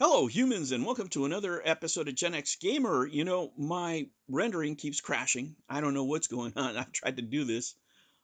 Hello, humans, and welcome to another episode of Gen X Gamer. My rendering keeps crashing. I don't know what's going on. I've tried to do this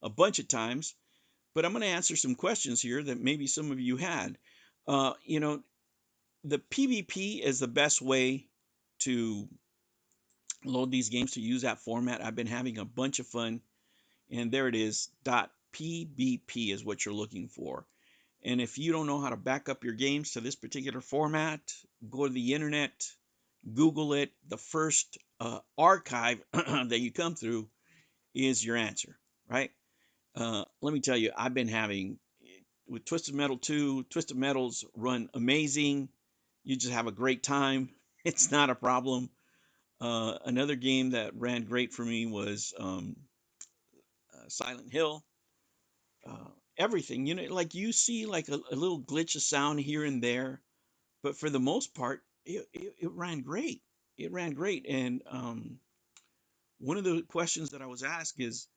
a bunch of times, but I'm going to answer some questions here that maybe some of you had. Uh, you know, the PvP is the best way to load these games to use that format. I've been having a bunch of fun, and there it is. .pvp is what you're looking for. And if you don't know how to back up your games to this particular format, go to the internet, Google it. The first archive that you come through is your answer, right? Let me tell you, I've been having with Twisted Metal 2, Twisted Metals run amazing. You just have a great time. It's not a problem. Another game that ran great for me was Silent Hill. Uh, Everything, like you see like a little glitch of sound here and there, but for the most part, it ran great. It ran great. And one of the questions that I was asked is,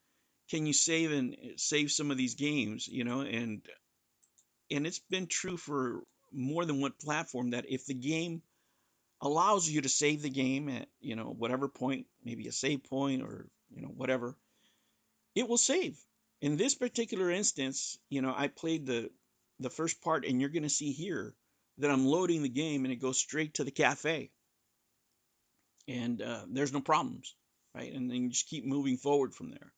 can you save some of these games? And it's been true for more than one platform that if the game allows you to save the game at whatever point, maybe a save point or whatever, it will save. In this particular instance, I played the first part, and you're going to see here that I'm loading the game, and it goes straight to the cafe, and there's no problems, right? And then you just keep moving forward from there.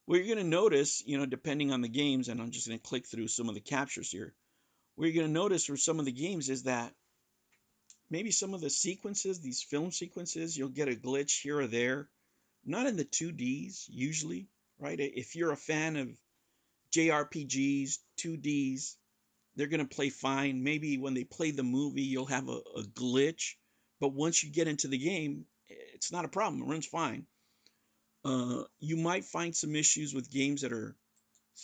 What you're going to notice, depending on the games, and I'm just going to click through some of the captures here. What you're going to notice for some of the games is that maybe some of the sequences, these film sequences, you'll get a glitch here or there. Not in the 2Ds usually, right? If you're a fan of JRPGs, 2Ds, they're going to play fine. Maybe when they play the movie, you'll have a glitch. But once you get into the game, it's not a problem. It runs fine. You might find some issues with games that are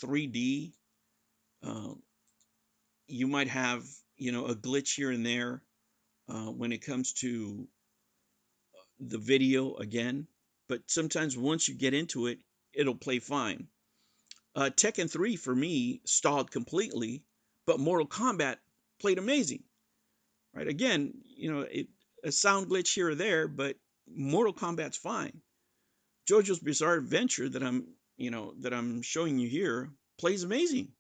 3D. Uh, you might have, a glitch here and there when it comes to the video again. But sometimes once you get into it, it'll play fine. Tekken 3 for me stalled completely, but Mortal Kombat played amazing. Right? Again, a sound glitch here or there, but Mortal Kombat's fine. JoJo's Bizarre Adventure that I'm showing you here plays amazing.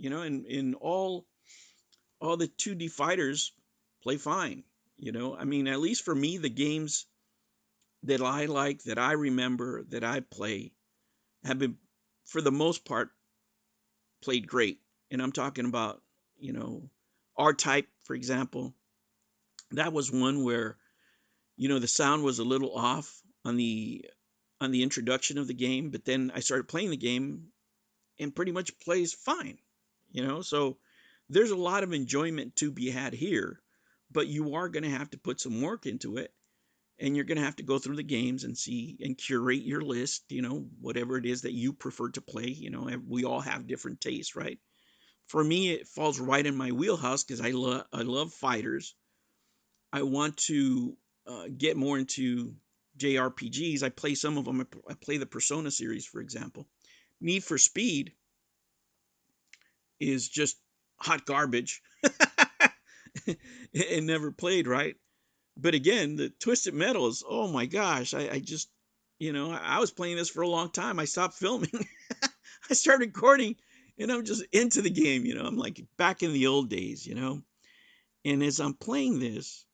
And in all the 2D fighters play fine. I mean, at least for me, the games that I like, that I remember, that I play have been, for the most part, played great. And I'm talking about, you know, R-Type, for example. That was one where, the sound was a little off on the introduction of the game, but then I started playing the game and pretty much plays fine. So there's a lot of enjoyment to be had here, but you are going to have to put some work into it, and you're going to have to go through the games and see and curate your list, whatever it is that you prefer to play. We all have different tastes, right? For me, it falls right in my wheelhouse because I love fighters. I want to get more into JRPGs. I play some of them. I play the Persona series, for example. Need for Speed is just hot garbage. It never played, right? But again, the Twisted Metals, oh my gosh, I just, I was playing this for a long time. I stopped filming. I started recording, and I'm just into the game. I'm like back in the old days. And as I'm playing this,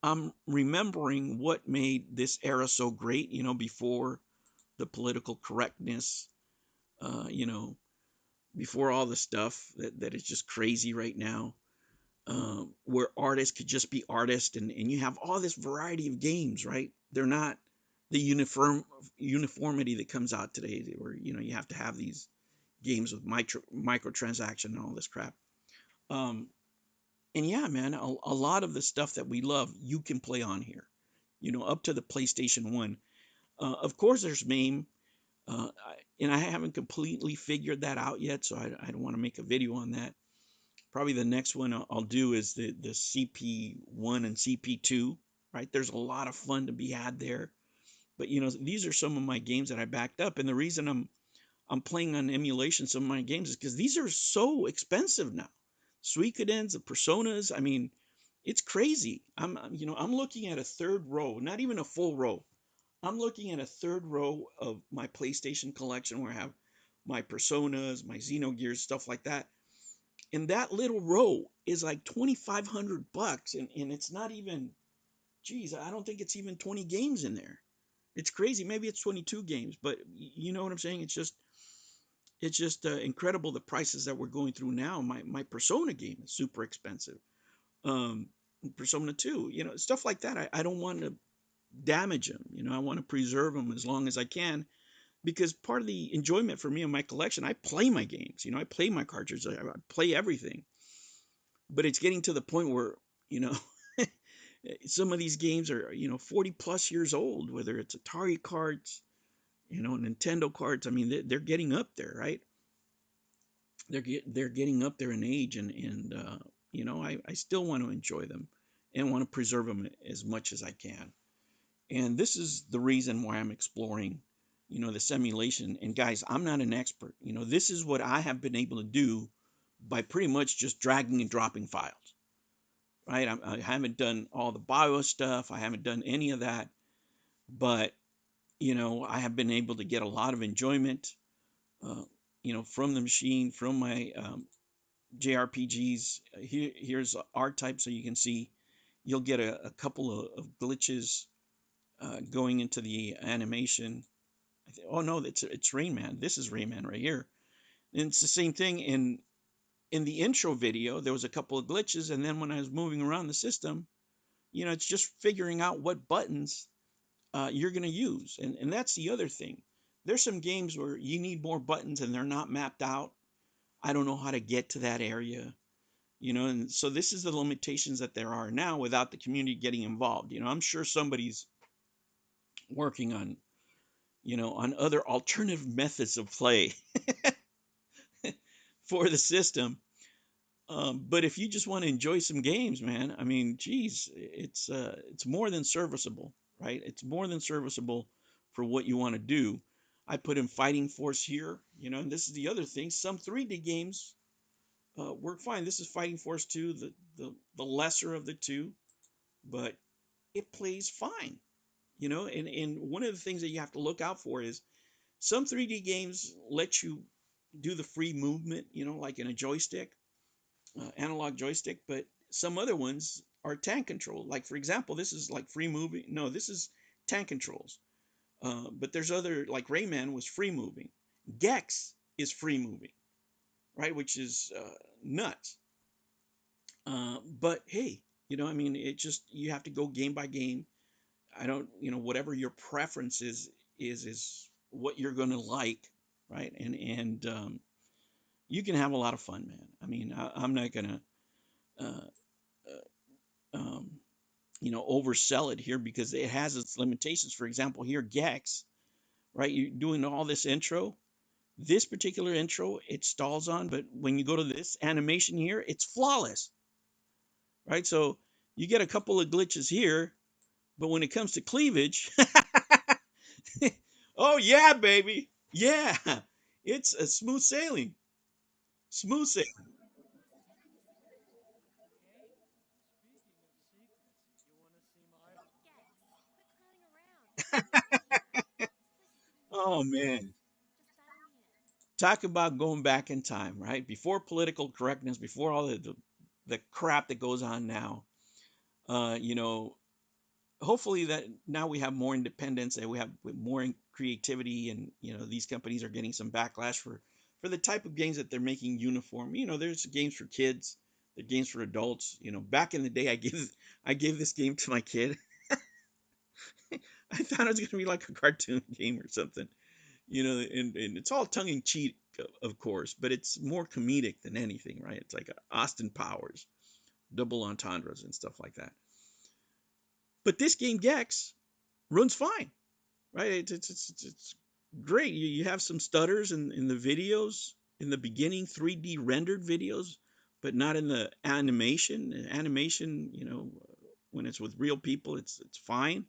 I'm remembering what made this era so great, before the political correctness, uh, you know, before all the stuff that is just crazy right now, where artists could just be artists, and you have all this variety of games, right? They're not the uniformity that comes out today, where, you have to have these games with microtransaction and all this crap. Um, and yeah, man, a lot of the stuff that we love, you can play on here, up to the PlayStation 1. Of course, there's MAME, and I haven't completely figured that out yet, so I don't want to make a video on that. Probably the next one I'll do is the CP1 and CP2, right? There's a lot of fun to be had there. But, these are some of my games that I backed up, and the reason I'm playing on emulation some of my games is because these are so expensive now. Suikoden's, the Personas, I mean, It's crazy. I'm looking at a third row, not even a full row. I'm looking at a third row of my PlayStation collection where I have my Personas, my Xenogears, stuff like that. And that little row is like 2,500 bucks, and it's not even, geez, I don't think it's even 20 games in there. It's crazy. Maybe it's 22 games, but you know what I'm saying? It's just incredible the prices that we're going through now. My Persona game is super expensive. Um, Persona 2, stuff like that. I don't want to damage them. I want to preserve them as long as I can, because part of the enjoyment for me in my collection, I play my games. I play my cartridges. I play everything. But it's getting to the point where, you know, some of these games are, 40 plus years old, whether it's Atari cards, Nintendo cards. I mean, they're getting up there, right? They're getting up there in age, and I still want to enjoy them and want to preserve them as much as I can. And this is the reason why I'm exploring, this emulation. And guys, I'm not an expert. This is what I have been able to do by pretty much just dragging and dropping files, right? I haven't done all the BIOS stuff. I haven't done any of that, but I have been able to get a lot of enjoyment, uh, from the machine, from my JRPGs. Here's R-Type, so you can see you'll get a couple of glitches going into the animation. Oh no, it's Rain Man. This is Rain Man right here. And it's the same thing in the intro video. There was a couple of glitches, and then when I was moving around the system, it's just figuring out what buttons you're going to use. And that's the other thing. There's some games where you need more buttons and they're not mapped out. I don't know how to get to that area. And so this is the limitations that there are now without the community getting involved. I'm sure somebody's working on other alternative methods of play for the system. But if you just want to enjoy some games, man, I mean, geez, it's more than serviceable, right? It's more than serviceable for what you want to do. I put in Fighting Force here, and this is the other thing. Some 3D games work fine. This is Fighting Force 2, the lesser of the two, but it plays fine, and one of the things that you have to look out for is some 3D games let you do the free movement, like in a joystick, analog joystick, but some other ones are tank control. Like, for example, this is like free moving. No, this is tank controls. But there's other, like Rayman was free moving. Gex is free moving, right? Which is nuts. But hey, I mean, it just, you have to go game by game. I don't, whatever your preference is what you're going to like, right? And you can have a lot of fun, man. I mean, I'm not going to, uh, um, oversell it here because it has its limitations. For example, here, Gex, right? You're doing all this intro. This particular intro, it stalls on, but when you go to this animation here, it's flawless, right? So you get a couple of glitches here, but when it comes to cleavage, oh yeah, baby, yeah, it's a smooth sailing, smooth sailing. Oh man, talk about going back in time, right? Before political correctness, before all the crap that goes on now. Uh, you know, Hopefully that now we have more independence and we have more creativity, and these companies are getting some backlash for the type of games that they're making uniform. There's games for kids, there's games for adults. Back in the day, I gave this game to my kid. I thought it was going to be like a cartoon game or something. And it's all tongue in cheek, of course, but it's more comedic than anything, right? It's like Austin Powers, double entendres and stuff like that. But this game Gex runs fine, right? It's great. You have some stutters in the videos in the beginning, 3D rendered videos, but not in the animation. Animation, when it's with real people, it's fine.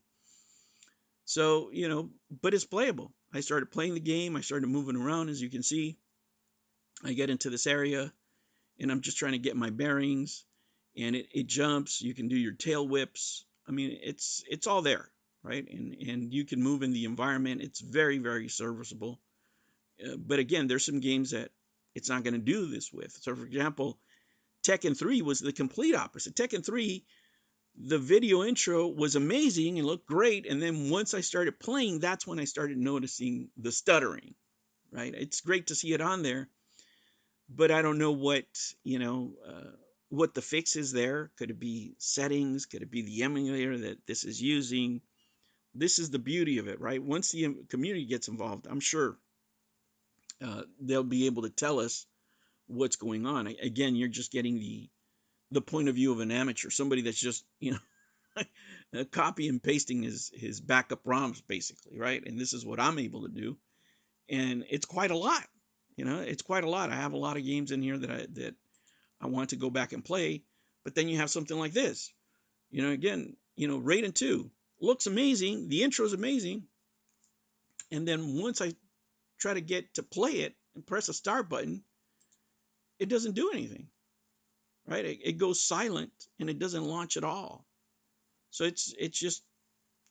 So, but it's playable. I started playing the game. I started moving around, as you can see. I get into this area, and I'm just trying to get my bearings. and it jumps. You can do your tail whips. I mean, it's all there, right? And you can move in the environment. It's very, very serviceable. But again, there's some games that it's not going to do this with. So, for example, Tekken 3 was the complete opposite. Tekken 3, the video intro was amazing and looked great. And then once I started playing, that's when I started noticing the stuttering, right? It's great to see it on there, but I don't know what the fix is there. Could it be settings? Could it be the emulator that this is using? This is the beauty of it, right? Once the community gets involved, I'm sure they'll be able to tell us what's going on. Again, you're just getting the point of view of an amateur, somebody that's just copy and pasting his backup ROMs basically, right? And this is what I'm able to do, and it's quite a lot. It's quite a lot. I have a lot of games in here that I want to go back and play, but then you have something like this. Again, Raiden 2 looks amazing. The intro is amazing, and then once I try to get to play it and press a start button, it doesn't do anything, right? It goes silent and it doesn't launch at all. So it's just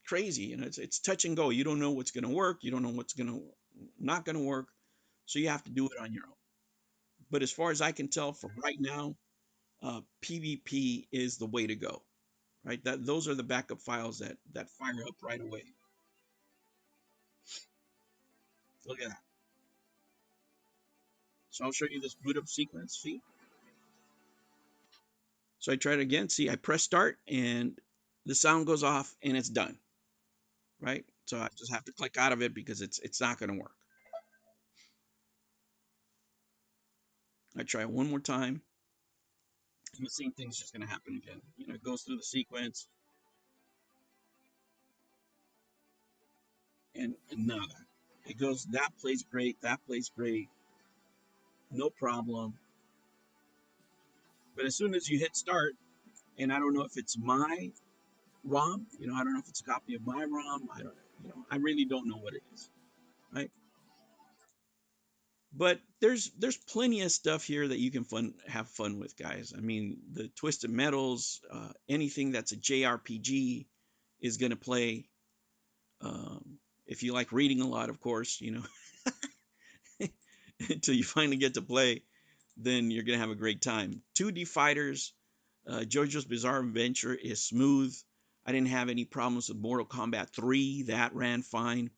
crazy. It's touch and go. You don't know what's going to work. You don't know what's going to not going to work. So you have to do it on your own. But as far as I can tell, for right now, PvP is the way to go. Right? That those are the backup files that fire up right away. Look at that. So I'll show you this boot up sequence. See? So I try it again. See, I press start and the sound goes off and it's done. Right? So I just have to click out of it because it's not going to work. I try it one more time, and the same thing's just going to happen again. It goes through the sequence, and nada. It goes, that plays great, that plays great, no problem. But as soon as you hit start, and I don't know if it's my ROM, I don't know if it's a copy of my ROM. I don't, I really don't know what it is, right? But there's plenty of stuff here that you can have fun with, guys. I mean, the Twisted Metals, anything that's a JRPG is gonna play. If you like reading a lot, of course, until you finally get to play, then you're gonna have a great time. 2D fighters, JoJo's Bizarre Adventure is smooth. I didn't have any problems with Mortal Kombat 3. That ran fine.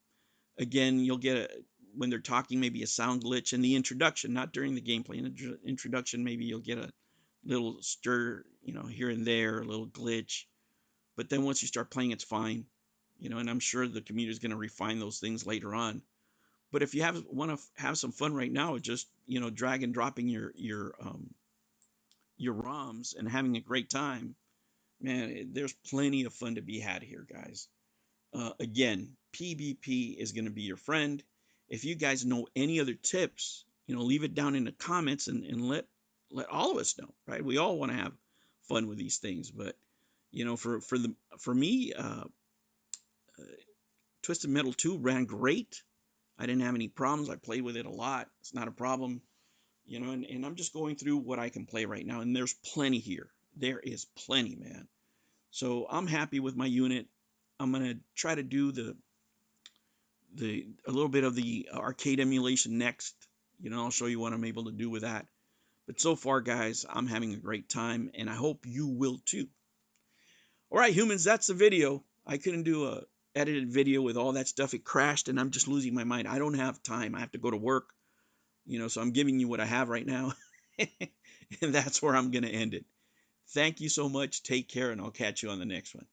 Again, you'll get when they're talking, maybe a sound glitch in the introduction, not during the gameplay. In the introduction, maybe you'll get a little stir, here and there, a little glitch. But then once you start playing, it's fine. And I'm sure the community is going to refine those things later on. But if you want to have some fun right now, just drag and dropping your ROMs and having a great time, man, there's plenty of fun to be had here, guys. Again, PvP is going to be your friend. If you guys know any other tips, leave it down in the comments and let all of us know, right? We all want to have fun with these things, but for me, Twisted Metal 2 ran great. I didn't have any problems. I played with it a lot. It's not a problem, and I'm just going through what I can play right now, and there's plenty here. There is plenty, man. So I'm happy with my unit. I'm gonna try to do a little bit of the arcade emulation next. I'll show you what I'm able to do with that. But so far, guys, I'm having a great time, and I hope you will too. All right, humans, that's the video. I couldn't do a edited video with all that stuff. It crashed, and I'm just losing my mind. I don't have time. I have to go to work, so I'm giving you what I have right now. And that's where I'm going to end it. Thank you so much. Take care, and I'll catch you on the next one.